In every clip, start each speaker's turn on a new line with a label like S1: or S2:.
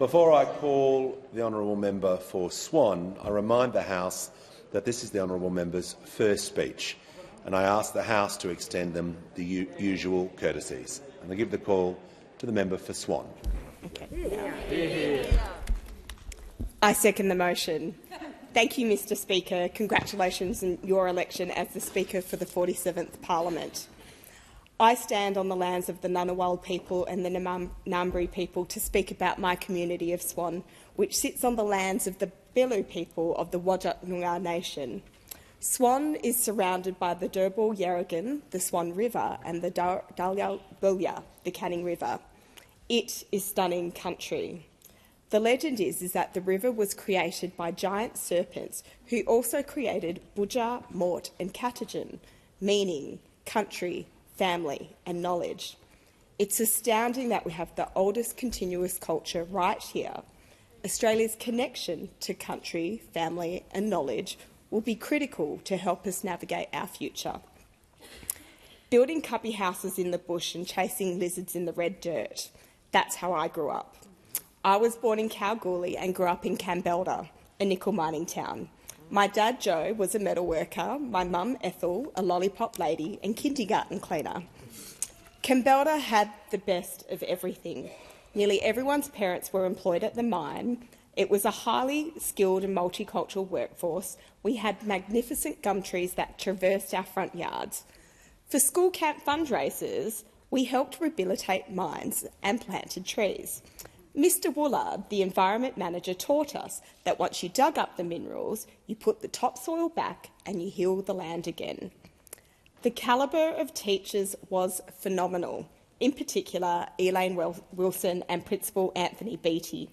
S1: Before I call the honourable member for Swan, I remind the House that this is the honourable member's first speech, and I ask the House to extend them the usual courtesies. And I give the call to the member for Swan.
S2: I second the motion. Thank you, Mr Speaker. Congratulations on your election as the Speaker for the 47th Parliament. I stand on the lands of the Ngunnawal people and the Ngambri people to speak about my community of Swan, which sits on the lands of the Bilu people of the Wajak Noongar Nation. Swan is surrounded by the Durbal Yarragon, the Swan River, and the Dalyalbulya, the Canning River. It is stunning country. The legend is that the river was created by giant serpents who also created Buja, Mort and Katajan, meaning country, family and knowledge. It's astounding that we have the oldest continuous culture right here. Australia's connection to country, family and knowledge will be critical to help us navigate our future. Building cubby houses in the bush and chasing lizards in the red dirt, that's how I grew up. I was born in Kalgoorlie and grew up in Campbelda, a nickel mining town. My dad, Joe, was a metal worker, my mum, Ethel, a lollipop lady and kindergarten cleaner. Campbelda had the best of everything. Nearly everyone's parents were employed at the mine. It was a highly skilled and multicultural workforce. We had magnificent gum trees that traversed our front yards. For school camp fundraisers, we helped rehabilitate mines and planted trees. Mr Woolard, the environment manager, taught us that once you dug up the minerals, you put the topsoil back and you heal the land again. The calibre of teachers was phenomenal, in particular Elaine Wilson and Principal Anthony Beattie.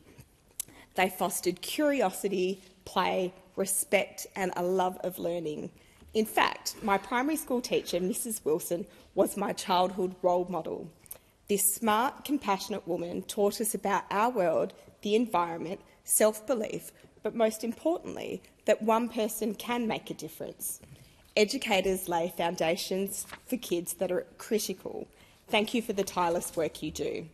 S2: They fostered curiosity, play, respect and a love of learning. In fact, my primary school teacher, Mrs Wilson, was my childhood role model. This smart, compassionate woman taught us about our world, the environment, self-belief, but most importantly, that one person can make a difference. Educators lay foundations for kids that are critical. Thank you for the tireless work you do.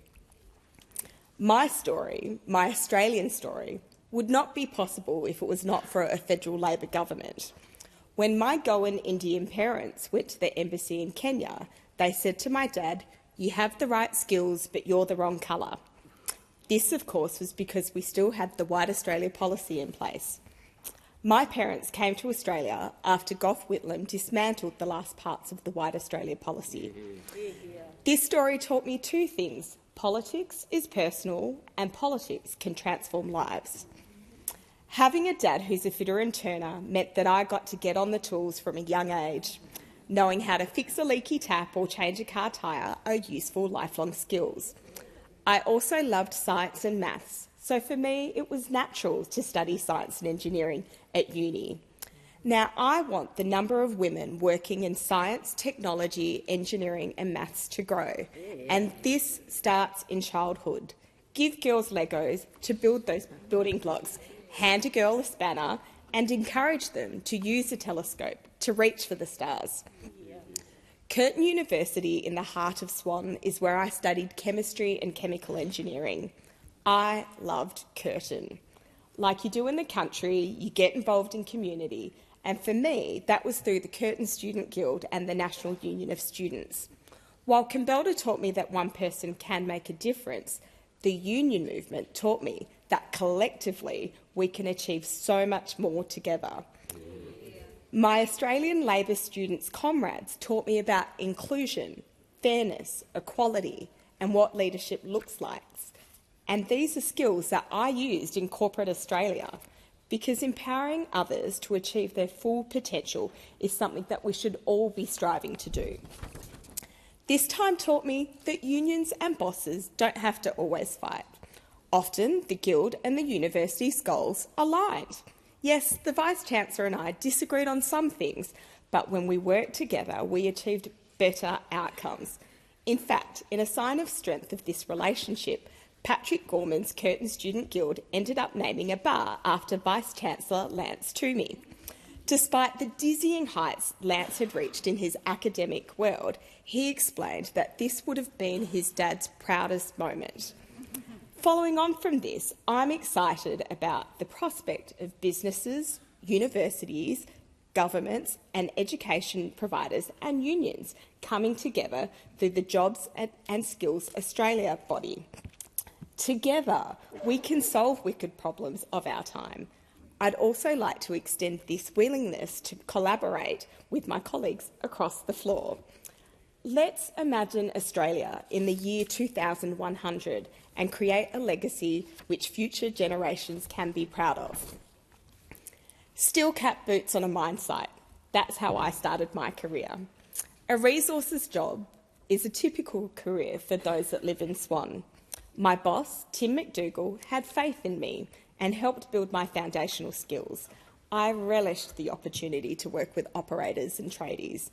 S2: My story, my Australian story, would not be possible if it was not for a federal Labor government. When my Goan Indian parents went to the embassy in Kenya, they said to my dad, "You have the right skills, but you're the wrong colour." This, of course, was because we still had the White Australia policy in place. My parents came to Australia after Gough Whitlam dismantled the last parts of the White Australia policy. This story taught me two things. Politics is personal and politics can transform lives. Having a dad who's a fitter and turner meant that I got to get on the tools from a young age. Knowing how to fix a leaky tap or change a car tyre are useful lifelong skills. I also loved science and maths, so for me it was natural to study science and engineering at uni. Now I want the number of women working in science, technology, engineering and maths to grow, and this starts in childhood. Give girls Legos to build those building blocks, hand a girl a spanner and encourage them to use a telescope to reach for the stars. Curtin University in the heart of Swan is where I studied chemistry and chemical engineering. I loved Curtin. Like you do in the country, you get involved in community, and for me, that was through the Curtin Student Guild and the National Union of Students. While Campbelda taught me that one person can make a difference, the union movement taught me that collectively we can achieve so much more together. My Australian Labor students' comrades taught me about inclusion, fairness, equality and what leadership looks like. And these are skills that I used in corporate Australia, because empowering others to achieve their full potential is something that we should all be striving to do. This time taught me that unions and bosses don't have to always fight. Often the Guild and the university's goals aligned. Yes, the Vice-Chancellor and I disagreed on some things, but when we worked together, we achieved better outcomes. In fact, in a sign of strength of this relationship, Patrick Gorman's Curtin Student Guild ended up naming a bar after Vice-Chancellor Lance Toomey. Despite the dizzying heights Lance had reached in his academic world, he explained that this would have been his dad's proudest moment. Following on from this, I'm excited about the prospect of businesses, universities, governments and education providers and unions coming together through the Jobs and Skills Australia body. Together, we can solve wicked problems of our time. I'd also like to extend this willingness to collaborate with my colleagues across the floor. Let's imagine Australia in the year 2100 and create a legacy which future generations can be proud of. Steel cap boots on a mine site. That's how I started my career. A resources job is a typical career for those that live in Swan. My boss, Tim McDougall, had faith in me and helped build my foundational skills. I relished the opportunity to work with operators and tradies,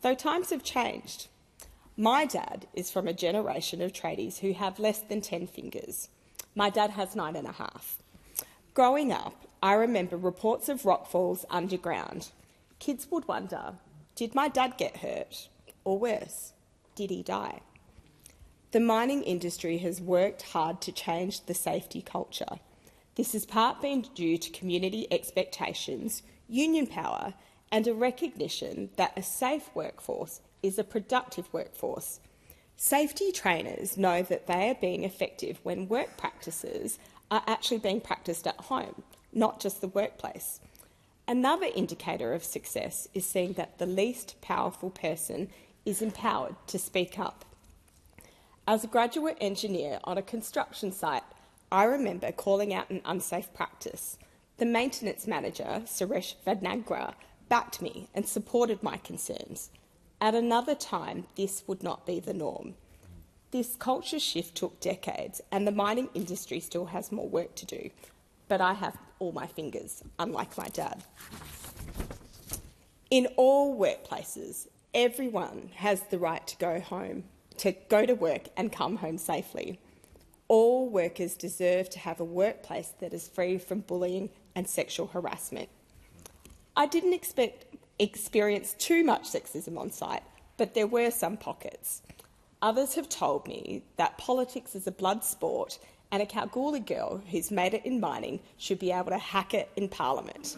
S2: though times have changed. My dad is from a generation of tradies who have less than 10 fingers. My dad has 9.5. Growing up, I remember reports of rockfalls underground. Kids would wonder, did my dad get hurt? Or worse, did he die? The mining industry has worked hard to change the safety culture. This has part been due to community expectations, union power, and a recognition that a safe workforce is a productive workforce. Safety trainers know that they are being effective when work practices are actually being practiced at home, not just the workplace. Another indicator of success is seeing that the least powerful person is empowered to speak up. As a graduate engineer on a construction site, I remember calling out an unsafe practice. The maintenance manager, Suresh Vadnagra, backed me and supported my concerns. At another time, this would not be the norm. This culture shift took decades, and the mining industry still has more work to do. But I have all my fingers, unlike my dad. In all workplaces, everyone has the right to go to work and come home safely. All workers deserve to have a workplace that is free from bullying and sexual harassment. I didn't experience too much sexism on site, but there were some pockets. Others have told me that politics is a blood sport and a Kalgoorlie girl who's made it in mining should be able to hack it in Parliament.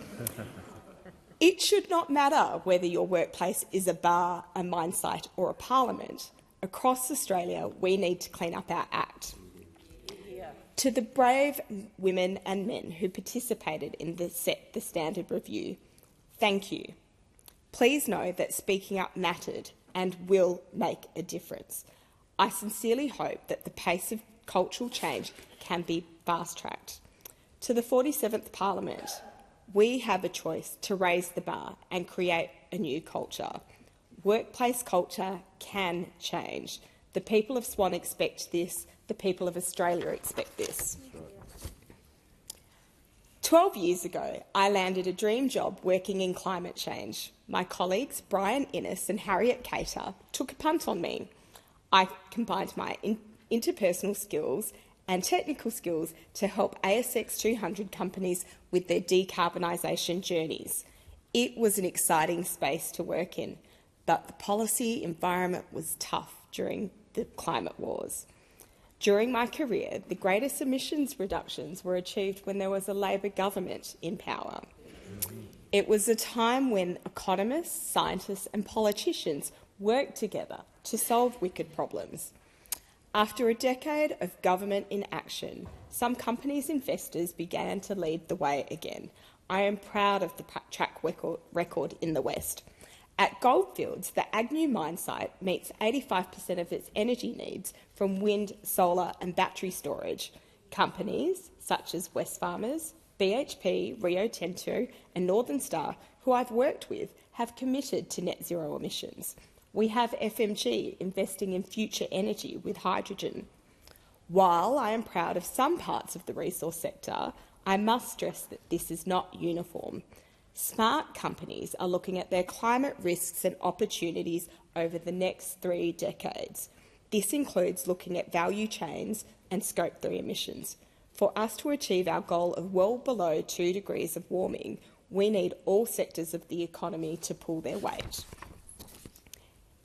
S2: It should not matter whether your workplace is a bar, a mine site or a Parliament. Across Australia, we need to clean up our act. To the brave women and men who participated in the Set the Standard review, thank you. Please know that speaking up mattered and will make a difference. I sincerely hope that the pace of cultural change can be fast-tracked. To the 47th Parliament, we have a choice to raise the bar and create a new culture. Workplace culture can change. The people of Swan expect this. The people of Australia expect this. 12 years ago, I landed a dream job working in climate change. My colleagues, Brian Innes and Harriet Cater, took a punt on me. I combined my interpersonal skills and technical skills to help ASX 200 companies with their decarbonisation journeys. It was an exciting space to work in, but the policy environment was tough during the climate wars. During my career, the greatest emissions reductions were achieved when there was a Labor government in power. It was a time when economists, scientists and politicians worked together to solve wicked problems. After a decade of government inaction, some companies' investors began to lead the way again. I am proud of the track record in the West. At Goldfields, the Agnew mine site meets 85% of its energy needs from wind, solar and battery storage. Companies such as Wesfarmers, BHP, Rio Tinto and Northern Star, who I've worked with, have committed to net zero emissions. We have FMG investing in future energy with hydrogen. While I am proud of some parts of the resource sector, I must stress that this is not uniform. Smart companies are looking at their climate risks and opportunities over the next 3 decades. This includes looking at value chains and Scope 3 emissions. For us to achieve our goal of well below 2 degrees of warming, we need all sectors of the economy to pull their weight.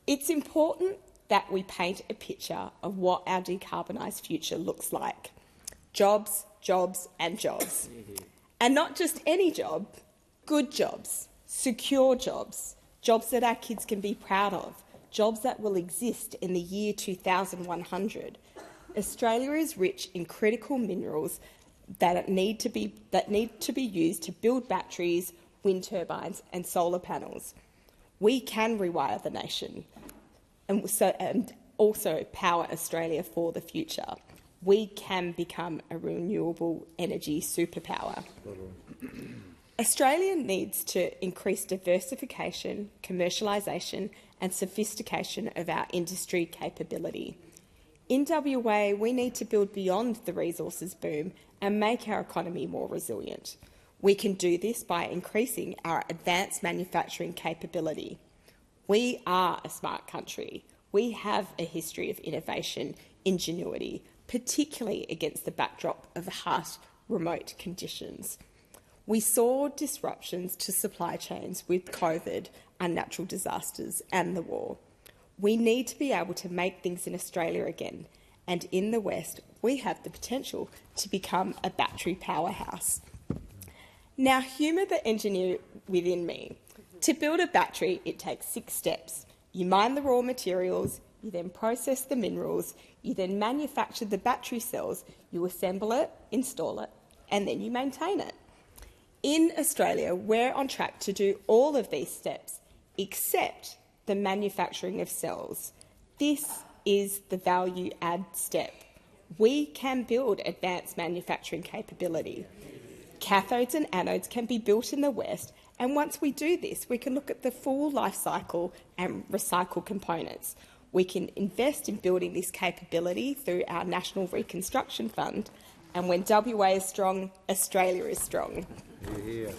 S2: It's important that we paint a picture of what our decarbonised future looks like. Jobs, jobs and jobs. And not just any job, good jobs, secure jobs, jobs that our kids can be proud of, jobs that will exist in the year 2100. Australia is rich in critical minerals that need to be used to build batteries, wind turbines and solar panels. We can rewire the nation and also power Australia for the future. We can become a renewable energy superpower. Australia needs to increase diversification, commercialisation and sophistication of our industry capability. In WA, we need to build beyond the resources boom and make our economy more resilient. We can do this by increasing our advanced manufacturing capability. We are a smart country. We have a history of innovation, ingenuity, particularly against the backdrop of harsh remote conditions. We saw disruptions to supply chains with COVID and natural disasters and the war. We need to be able to make things in Australia again, and in the West, we have the potential to become a battery powerhouse. Now, humour the engineer within me. To build a battery, it takes 6 steps. You mine the raw materials, you then process the minerals, you then manufacture the battery cells, you assemble it, install it, and then you maintain it. In Australia, we're on track to do all of these steps, except the manufacturing of cells. This is the value add step. We can build advanced manufacturing capability. Cathodes and anodes can be built in the West, and once we do this, we can look at the full life cycle and recycle components. We can invest in building this capability through our National Reconstruction Fund, and when WA is strong, Australia is strong.
S3: Yeah.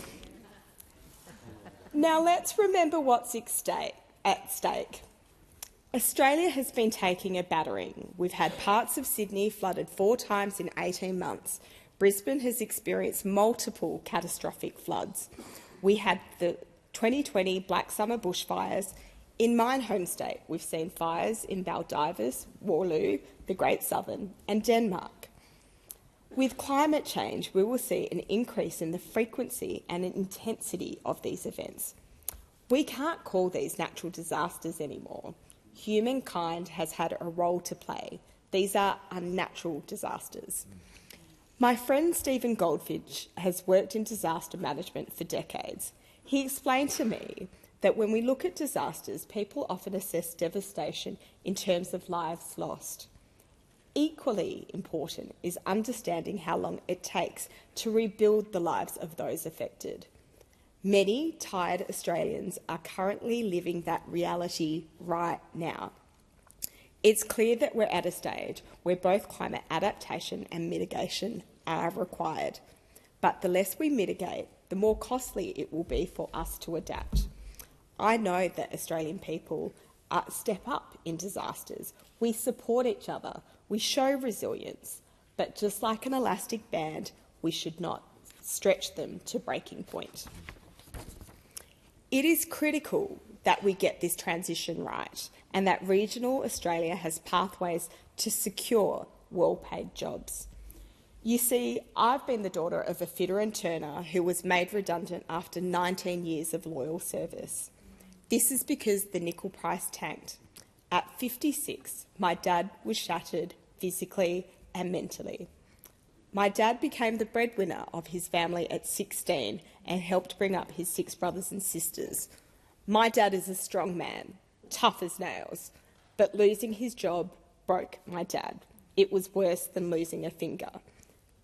S2: Now let's remember what's at stake. Australia has been taking a battering. We've had parts of Sydney flooded 4 times in 18 months. Brisbane has experienced multiple catastrophic floods. We had the 2020 Black Summer bushfires. In my home state, we've seen fires in Baldivis, Warloo, the Great Southern and Denmark. With climate change, we will see an increase in the frequency and intensity of these events. We can't call these natural disasters anymore. Humankind has had a role to play. These are unnatural disasters. My friend Stephen Goldfinch has worked in disaster management for decades. He explained to me that when we look at disasters, people often assess devastation in terms of lives lost. Equally important is understanding how long it takes to rebuild the lives of those affected. Many tired Australians are currently living that reality right now. It's clear that we're at a stage where both climate adaptation and mitigation are required. But the less we mitigate, the more costly it will be for us to adapt. I know that Australian people step up in disasters. We support each other. We show resilience. But just like an elastic band, we should not stretch them to breaking point. It is critical that we get this transition right and that regional Australia has pathways to secure well-paid jobs. You see, I've been the daughter of a fitter and turner who was made redundant after 19 years of loyal service. This is because the nickel price tanked. At 56, my dad was shattered physically and mentally. My dad became the breadwinner of his family at 16 and helped bring up his 6 brothers and sisters. My dad is a strong man, tough as nails, but losing his job broke my dad. It was worse than losing a finger.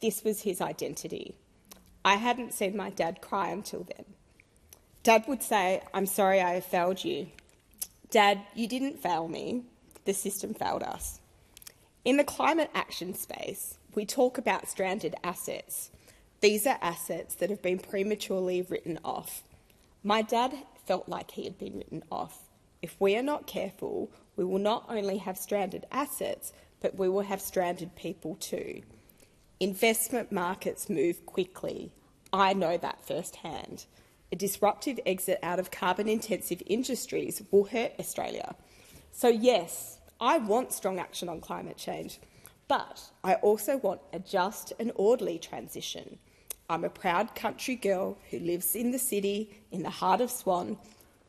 S2: This was his identity. I hadn't seen my dad cry until then. Dad would say, "I'm sorry I have failed you." "Dad, you didn't fail me. The system failed us." In the climate action space, we talk about stranded assets. These are assets that have been prematurely written off. My dad felt like he had been written off. If we are not careful, we will not only have stranded assets, but we will have stranded people too. Investment markets move quickly. I know that firsthand. A disruptive exit out of carbon-intensive industries will hurt Australia. So yes, I want strong action on climate change, But I also want a just and orderly transition. I'm a proud country girl who lives in the city, in the heart of Swan.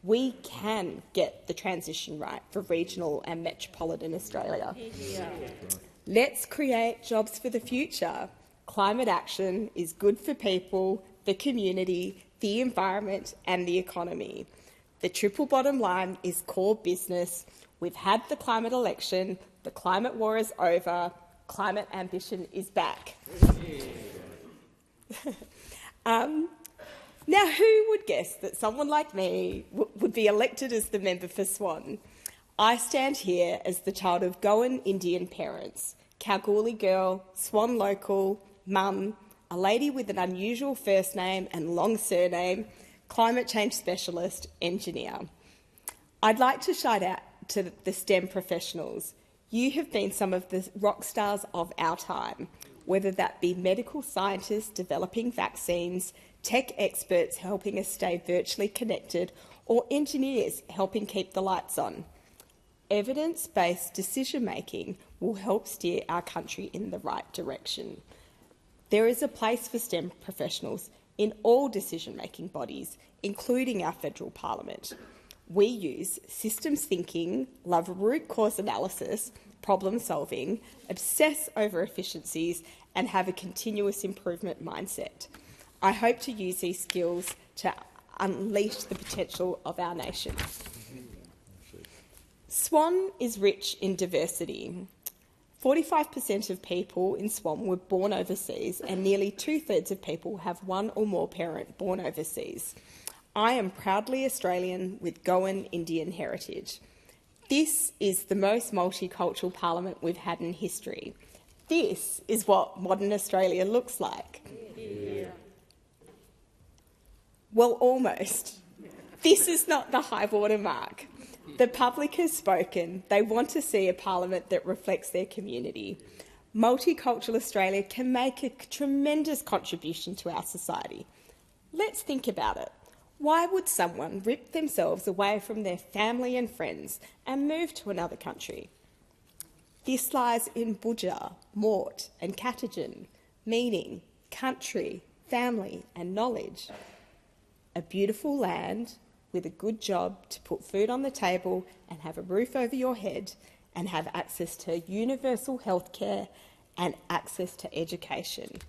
S2: We can get the transition right for regional and metropolitan Australia. Yeah. Let's create jobs for the future. Climate action is good for people, the community, the environment and the economy. The triple bottom line is core business. We've had the climate election, the climate war is over, climate ambition is back. Now, who would guess that someone like me would be elected as the member for Swan? I stand here as the child of Goan Indian parents, Kalgoorlie girl, Swan local, mum, a lady with an unusual first name and long surname, climate change specialist, engineer. I'd like to shout out to the STEM professionals. You have been some of the rock stars of our time, whether that be medical scientists developing vaccines, tech experts helping us stay virtually connected, or engineers helping keep the lights on. Evidence-based decision-making will help steer our country in the right direction. There is a place for STEM professionals in all decision-making bodies, including our federal parliament. We use systems thinking, love root cause analysis, problem solving, obsess over efficiencies, and have a continuous improvement mindset. I hope to use these skills to unleash the potential of our nation. Swan is rich in diversity. 45% of people in Swan were born overseas, and nearly 2/3 of people have one or more parent born overseas. I am proudly Australian with Goan Indian heritage. This is the most multicultural parliament we've had in history. This is what modern Australia looks like. Yeah. Well, almost. This is not the high water mark. The public has spoken. They want to see a parliament that reflects their community. Multicultural Australia can make a tremendous contribution to our society. Let's think about it. Why would someone rip themselves away from their family and friends and move to another country? This lies in Budja, Mort and Katajan, meaning country, family and knowledge. A beautiful land with a good job to put food on the table and have a roof over your head and have access to universal healthcare and access to education.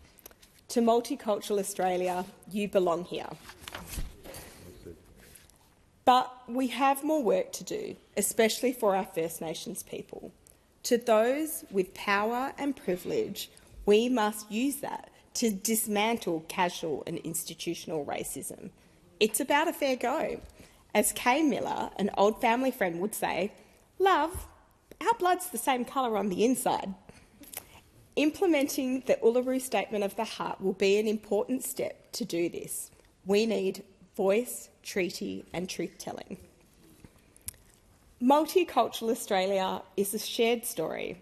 S2: To multicultural Australia, you belong here. But we have more work to do, especially for our First Nations people. To those with power and privilege, we must use that to dismantle casual and institutional racism. It's about a fair go. As Kay Miller, an old family friend, would say, "Love, our blood's the same colour on the inside." Implementing the Uluru Statement of the Heart will be an important step to do this. We need voice, treaty and truth-telling. Multicultural Australia is a shared story.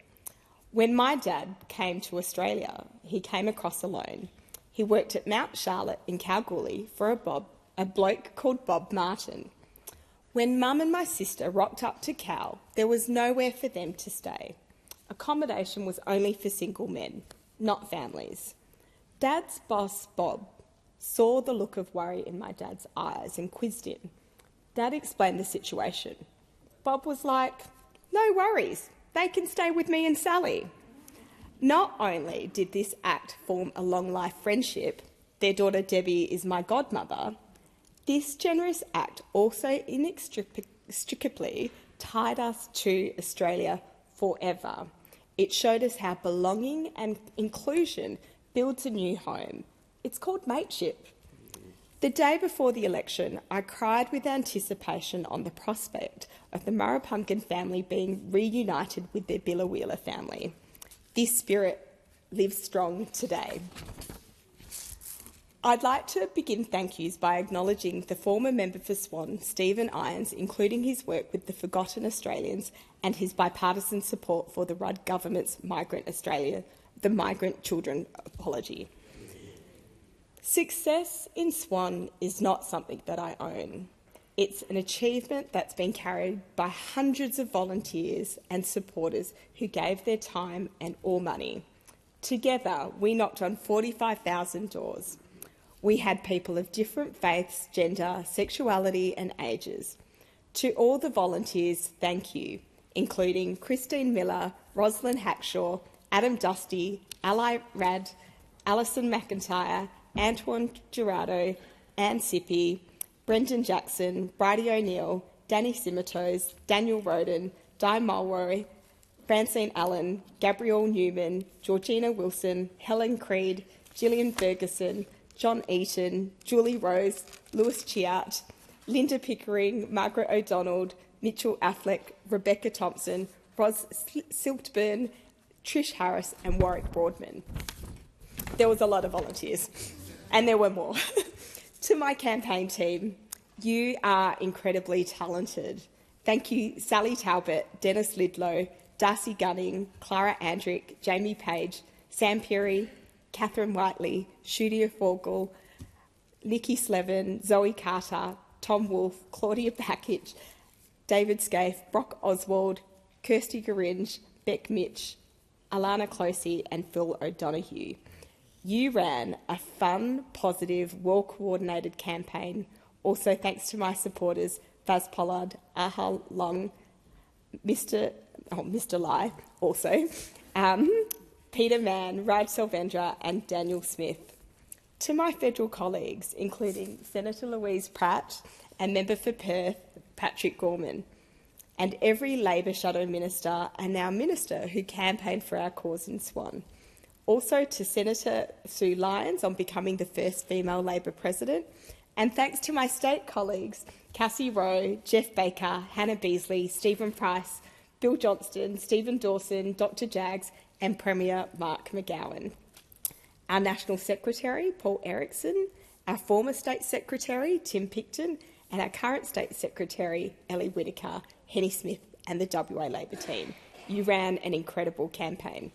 S2: When my dad came to Australia, he came across alone. He worked at Mount Charlotte in Kalgoorlie for a bloke called Bob Martin. When Mum and my sister rocked up to Cal, there was nowhere for them to stay. Accommodation was only for single men, not families. Dad's boss, Bob, saw the look of worry in my dad's eyes and quizzed him. Dad explained the situation. Bob was like, "No worries, they can stay with me and Sally." Not only did this act form a long-life friendship, their daughter Debbie is my godmother, this generous act also inextricably tied us to Australia forever. It showed us how belonging and inclusion builds a new home. It's called mateship. The day before the election, I cried with anticipation on the prospect of the Murrappumpkin family being reunited with their Billawheeler family. This spirit lives strong today. I'd like to begin thank yous by acknowledging the former member for Swan, Stephen Irons, including his work with the Forgotten Australians and his bipartisan support for the Rudd government's Migrant Children Apology. Success in Swan is not something that I own. It's an achievement that's been carried by hundreds of volunteers and supporters who gave their time and all money. Together, we knocked on 45,000 doors. We had people of different faiths, gender, sexuality and ages. To all the volunteers, thank you, including Christine Miller, Rosalind Hackshaw, Adam Dusty, Ali Rad, Alison McIntyre, Antoine Gerardo, Anne Sippy, Brendan Jackson, Bridie O'Neill, Danny Simitos, Daniel Roden, Di Mulroy, Francine Allen, Gabrielle Newman, Georgina Wilson, Helen Creed, Gillian Ferguson, John Eaton, Julie Rose, Lewis Chiart, Linda Pickering, Margaret O'Donnell, Mitchell Affleck, Rebecca Thompson, Ros Siltburn, Trish Harris and Warwick Broadman. There was a lot of volunteers, and there were more. To my campaign team, you are incredibly talented. Thank you, Sally Talbot, Dennis Lidlow, Darcy Gunning, Clara Andrick, Jamie Page, Sam Peary, Catherine Whiteley, Shudia Fogel, Nikki Slevin, Zoe Carter, Tom Wolfe, Claudia Package, David Scaife, Brock Oswald, Kirsty Garinge, Beck Mitch, Alana Closey and Phil O'Donoghue. You ran a fun, positive, well-coordinated campaign. Also thanks to my supporters, Vaz Pollard, Aha Long, Mr. Lai, also, Peter Mann, Raj Selvendra and Daniel Smith. To my federal colleagues, including Senator Louise Pratt and Member for Perth, Patrick Gorman, and every Labor shadow minister and now minister who campaigned for our cause in Swan. Also to Senator Sue Lyons on becoming the first female Labor president, and thanks to my state colleagues, Cassie Rowe, Jeff Baker, Hannah Beasley, Stephen Price, Bill Johnston, Stephen Dawson, Dr Jaggs and Premier Mark McGowan. Our National Secretary, Paul Erickson, our former State Secretary, Tim Picton, and our current State Secretary, Ellie Whittaker, Henny Smith and the WA Labor team. You ran an incredible campaign.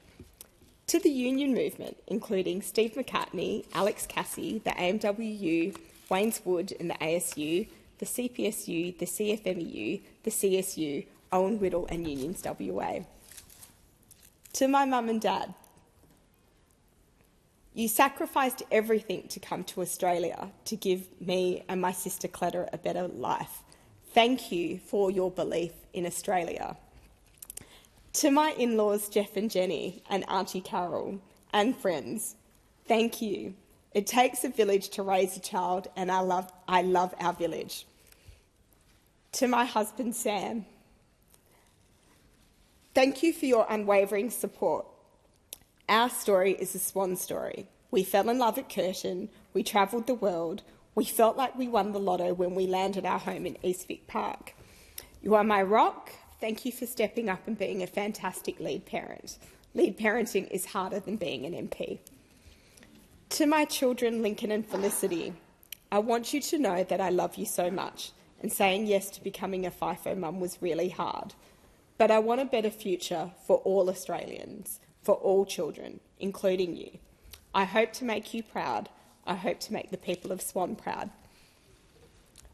S2: To the union movement, including Steve McCartney, Alex Cassie, the AMWU, Waynes Wood and the ASU, the CPSU, the CFMEU, the CSU, Owen Whittle and Unions WA. To my mum and dad, you sacrificed everything to come to Australia to give me and my sister Cleta a better life. Thank you for your belief in Australia. To my in-laws, Jeff and Jenny, and Auntie Carol, and friends, thank you. It takes a village to raise a child, and I love our village. To my husband, Sam, thank you for your unwavering support. Our story is a Swan story. We fell in love at Curtin, we travelled the world, we felt like we won the lotto when we landed our home in Eastvic Park. You are my rock. Thank you for stepping up and being a fantastic lead parent. Lead parenting is harder than being an MP. To my children, Lincoln and Felicity, I want you to know that I love you so much, and saying yes to becoming a FIFO mum was really hard. But I want a better future for all Australians, for all children, including you. I hope to make you proud. I hope to make the people of Swan proud.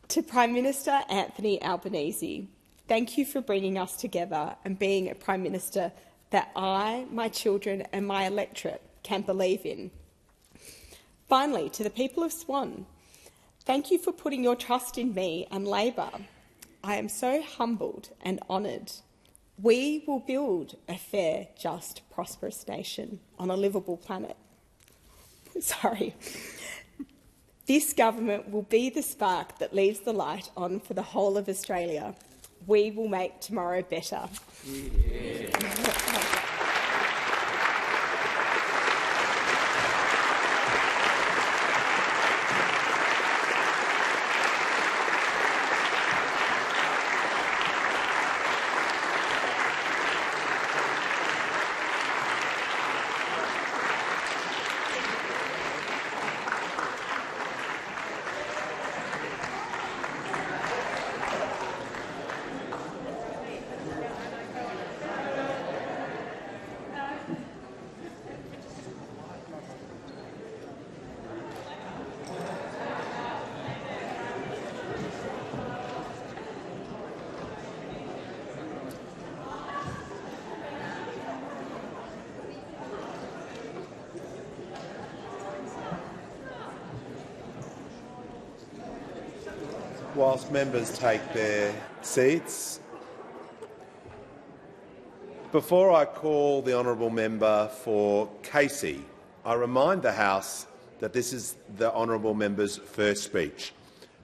S2: To Prime Minister Anthony Albanese, thank you for bringing us together and being a Prime Minister that I, my children and my electorate can believe in. Finally, to the people of Swan, thank you for putting your trust in me and Labor. I am so humbled and honoured. We will build a fair, just, prosperous nation on a livable planet. Sorry. This government will be the spark that leaves the light on for the whole of Australia. We will make tomorrow better. Yeah.
S1: Whilst members take their seats, before I call the honourable member for Casey, I remind the House that this is the honourable member's first speech,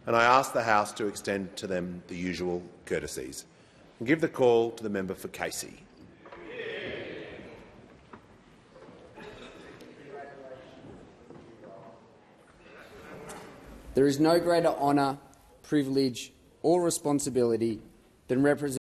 S1: and I ask the House to extend to them the usual courtesies. And give the call to the member for Casey.
S3: There is no greater honour, privilege or responsibility than representing